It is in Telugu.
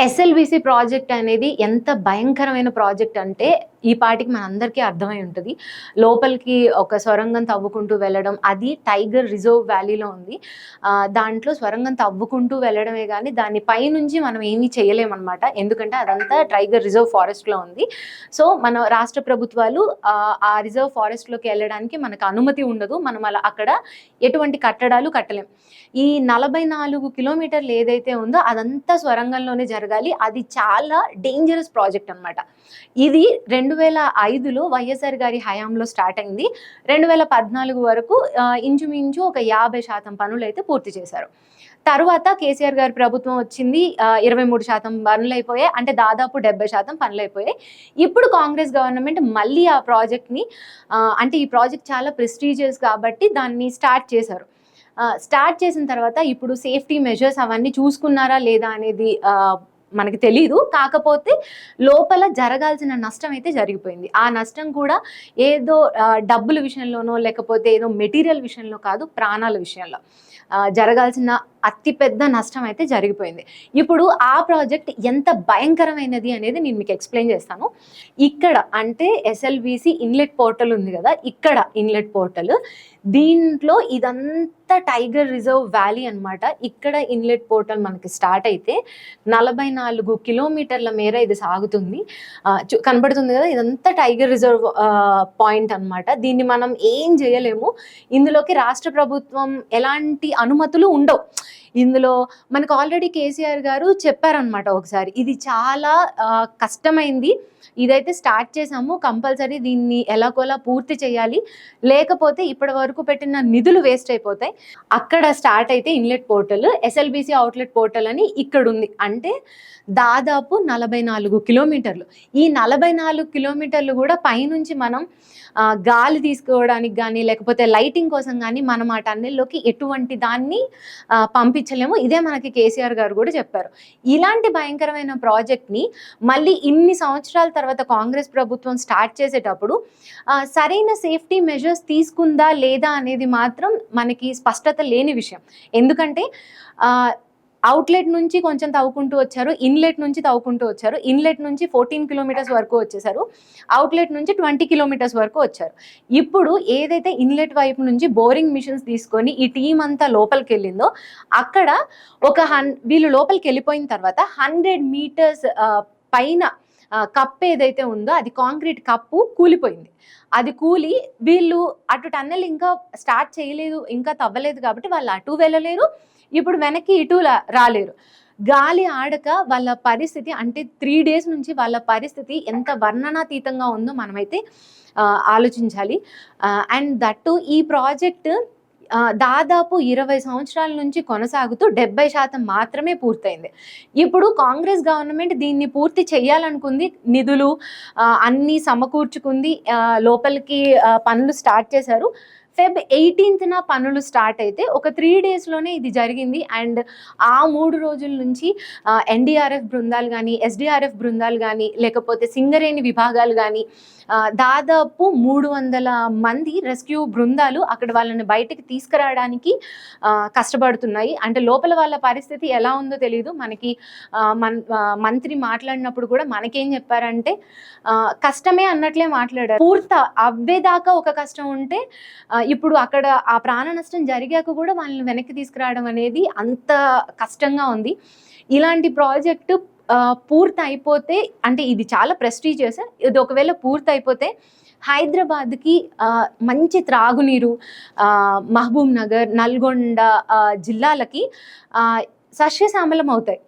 ఎస్ఎల్బీసీ ప్రాజెక్ట్ అనేది ఎంత భయంకరమైన ప్రాజెక్ట్ అంటే ఈ పాటికి మనందరికీ అర్థమై ఉంటుంది. లోపలికి ఒక సొరంగం తవ్వుకుంటూ వెళ్ళడం, అది టైగర్ రిజర్వ్ వ్యాలీలో ఉంది. దాంట్లో సొరంగం తవ్వుకుంటూ వెళ్ళడమే కానీ దాని పైనుంచి మనం ఏమీ చేయలేమన్నమాట. ఎందుకంటే అదంతా టైగర్ రిజర్వ్ ఫారెస్ట్లో ఉంది. సో మన రాష్ట్ర ప్రభుత్వాలు ఆ రిజర్వ్ ఫారెస్ట్లోకి వెళ్ళడానికి మనకు అనుమతి ఉండదు. మనం అలా అక్కడ ఎటువంటి కట్టడాలు కట్టలేం. ఈ 44 కిలోమీటర్లు ఏదైతే ఉందో అదంతా సొరంగంలోనే జరగాలి. అది చాలా డేంజరస్ ప్రాజెక్ట్ అనమాట. ఇది 2005లో వైఎస్ఆర్ గారి హయాంలో స్టార్ట్ అయింది. 2014 వరకు ఇంచుమించు ఒక 50% పనులు అయితే పూర్తి చేశారు. తర్వాత కేసీఆర్ గారి ప్రభుత్వం వచ్చింది. 23% పనులు అయిపోయాయి. అంటే దాదాపు 70% పనులు అయిపోయాయి. ఇప్పుడు కాంగ్రెస్ గవర్నమెంట్ మళ్ళీ ఆ ప్రాజెక్ట్ని అంటే ఈ ప్రాజెక్ట్ చాలా ప్రెస్టీజియస్ కాబట్టి దాన్ని స్టార్ట్ చేశారు. స్టార్ట్ చేసిన తర్వాత ఇప్పుడు సేఫ్టీ మెజర్స్ అవన్నీ చూసుకున్నారా లేదా అనేది మనకి తెలీదు. కాకపోతే లోపల జరగాల్సిన నష్టం అయితే జరిగిపోయింది. ఆ నష్టం కూడా ఏదో డబ్బుల విషయంలోనో లేకపోతే ఏదో మెటీరియల్ విషయంలో కాదు, ప్రాణాల విషయంలో జరగాల్సిన అతిపెద్ద నష్టం అయితే జరిగిపోయింది. ఇప్పుడు ఆ ప్రాజెక్ట్ ఎంత భయంకరమైనది అనేది నేను మీకు ఎక్స్ప్లెయిన్ చేస్తాను. ఇక్కడ అంటే ఎస్ఎల్బీసీ ఇన్లెట్ పోర్టల్ ఉంది కదా, ఇక్కడ ఇన్లెట్ పోర్టల్, దీంట్లో ఇదంతా టైగర్ రిజర్వ్ వ్యాలీ అనమాట. ఇక్కడ ఇన్లెట్ పోర్టల్ మనకి స్టార్ట్ అయితే 44 కిలోమీటర్ల మేర ఇది సాగుతుంది. కనబడుతుంది కదా, ఇదంతా టైగర్ రిజర్వ్ పాయింట్ అనమాట. దీన్ని మనం ఏం చేయలేము. ఇందులోకి రాష్ట్ర ప్రభుత్వం ఎలాంటి అనుమతులు ఉండవు. ఇందులో మనకు ఆల్రెడీ కేసీఆర్ గారు చెప్పారనమాట ఒకసారి, ఇది చాలా కష్టమైంది, ఇదైతే స్టార్ట్ చేసాము, కంపల్సరీ దీన్ని ఎలాగోలా పూర్తి చేయాలి, లేకపోతే ఇప్పటి వరకు పెట్టిన నిధులు వేస్ట్ అయిపోతాయి. అక్కడ స్టార్ట్ అయితే inlet portal, SLBC outlet portal అని ఇక్కడ ఉంది. అంటే దాదాపు 44 కిలోమీటర్లు. ఈ 44 కిలోమీటర్లు కూడా పైనుంచి మనం గాలి తీసుకోవడానికి కానీ లేకపోతే లైటింగ్ కోసం కానీ మనం ఆ టన్నెల్లోకి ఎటువంటి దాన్ని పంపించలేము. ఇదే మనకి కేసీఆర్ గారు కూడా చెప్పారు. ఇలాంటి భయంకరమైన ప్రాజెక్ట్ని మళ్ళీ ఇన్ని సంవత్సరాల తర్వాత కాంగ్రెస్ ప్రభుత్వం స్టార్ట్ చేసేటప్పుడు సరైన సేఫ్టీ మెజర్స్ తీసుకుందా లేదా అనేది మాత్రం మనకి స్పష్టత లేని విషయం. ఎందుకంటే అవుట్లెట్ నుంచి కొంచెం తవ్వుకుంటూ వచ్చారు, ఇన్లెట్ నుంచి తవ్వుకుంటూ వచ్చారు, ఇన్లెట్ నుంచి 14 కిలోమీటర్స్ వరకు వచ్చేసారు, అవుట్లెట్ నుంచి 20 కిలోమీటర్స్ వరకు వచ్చారు. ఇప్పుడు ఏదైతే ఇన్లెట్ వైపు నుంచి బోరింగ్ మిషన్స్ తీసుకొని ఈ టీం అంతా లోపలికి వెళ్ళిందో అక్కడ వీళ్ళు లోపలికి వెళ్ళిపోయిన తర్వాత 100 మీటర్స్ పైన కప్పు ఏదైతే ఉందో అది కాంక్రీట్ కప్పు కూలిపోయింది. అది కూలి వీళ్ళు అటు టన్నెల్ ఇంకా స్టార్ట్ చేయలేదు, ఇంకా తవ్వలేదు కాబట్టి వాళ్ళు అటు వెళ్ళలేరు, ఇప్పుడు వెనక్కి ఇటు రాలేరు. గాలి ఆడక వాళ్ళ పరిస్థితి అంటే 3 days నుంచి వాళ్ళ పరిస్థితి ఎంత వర్ణనాతీతంగా ఉందో మనమైతే ఆలోచించాలి. అండ్ దట్టు ఈ ప్రాజెక్ట్ దాదాపు 20 సంవత్సరాల నుంచి కొనసాగుతూ 70% మాత్రమే పూర్తయింది. ఇప్పుడు కాంగ్రెస్ గవర్నమెంట్ దీన్ని పూర్తి చేయాలనుకుంది, నిధులు అన్నీ సమకూర్చుకుంది, లోపలికి పనులు స్టార్ట్ చేశారు. Feb 18న పనులు స్టార్ట్ అయితే ఒక 3 daysలోనే ఇది జరిగింది. అండ్ ఆ 3 రోజుల నుంచి ఎన్డీఆర్ఎఫ్ బృందాలు కానీ ఎస్డీఆర్ఎఫ్ బృందాలు కానీ లేకపోతే సింగరేణి విభాగాలు కానీ దాదాపు 300 మంది రెస్క్యూ బృందాలు అక్కడ వాళ్ళని బయటకు తీసుకురావడానికి కష్టపడుతున్నాయి. అంటే లోపల వాళ్ళ పరిస్థితి ఎలా ఉందో తెలియదు. మనకి మంత్రి మాట్లాడినప్పుడు కూడా మనకేం చెప్పారంటే కష్టమే అన్నట్లే మాట్లాడారు. అవ్వేదాకా ఒక కష్టం ఉంటే ఇప్పుడు అక్కడ ఆ ప్రాణ నష్టం జరిగాక కూడా వాళ్ళని వెనక్కి తీసుకురావడం అనేది అంత కష్టంగా ఉంది. ఇలాంటి ప్రాజెక్టు పూర్తి అయిపోతే అంటే ఇది చాలా ప్రెస్టీజియస్. ఇది ఒకవేళ పూర్తి అయిపోతే హైదరాబాద్కి మంచి త్రాగునీరు, మహబూబ్ నగర్, నల్గొండ జిల్లాలకి సస్యశ్యామలం అవుతాయి.